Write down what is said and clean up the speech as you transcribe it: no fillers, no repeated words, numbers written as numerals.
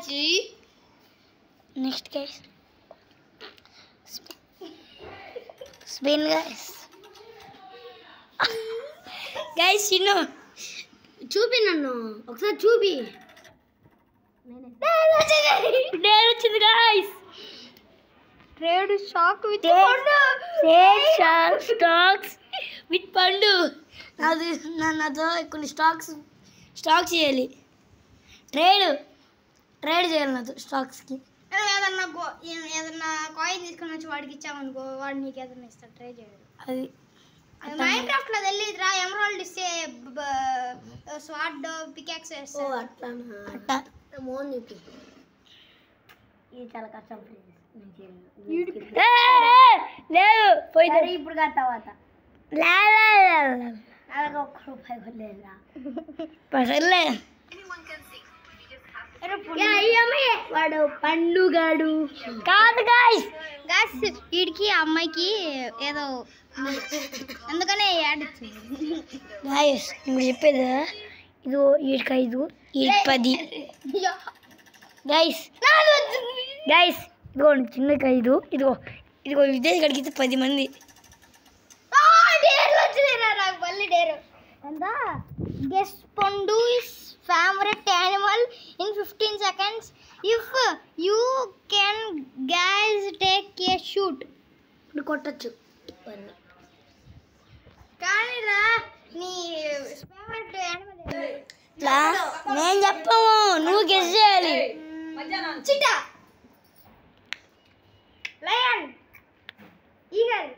వచ్చి next guys spin guys Chinnu చూపి నన్ను ఒకసారి చూపి. డేర్ వచ్చింది guys. Trade shock with stocks with పండు. నాతో కొన్ని స్టాక్స్ చేయాలి. ట్రేడ్ చేయాలి నాతో స్టాక్స్కి. ఏదన్నా కాయిన్ తీసుకొని వచ్చి వాడికి ఇచ్చామనుకో, వాడు నీకు ఏదన్నా ఇస్తాడు. ట్రై చేయడు. అది మైన్క్రాఫ్ట్ లో తెలియదురా. ఎమరాల్డ్ ఇస్తే స్వార్డ్ పికాక్స్ వేస్తాడు. అట్లా ఇది చాలా కష్టం. లేదు పోయింది. ఇప్పుడు కాదు తర్వాత అలాగే ₹1 కొలేదురా. వాడు పండుగాడు కాదు గాయ్స్. వీడికి అమ్మాయికి ఏదో అందుకనే యాడ్ గాయ్స్ ఇప్పుడు చెప్పేది ఇదిగో వీడికి 5 వీడికి 10 గాయ్స్. ఇదిగో చిన్నకి 5 ఇదిగో విదేశ్ గడికి 10 మంది. నాకు మళ్ళీ డేరు ఎంత. గెస్ పండు favorite animal in 15 seconds. If you can guys take a shoot. ఇప్పుడు కొట్టచ్చు కానీ రా నీ ఫేవరెట్ యానిమల్ నేను చెప్పము, నువ్వు గెస్ చేయాలి. చిట్టా, లయన్, ఈగల్.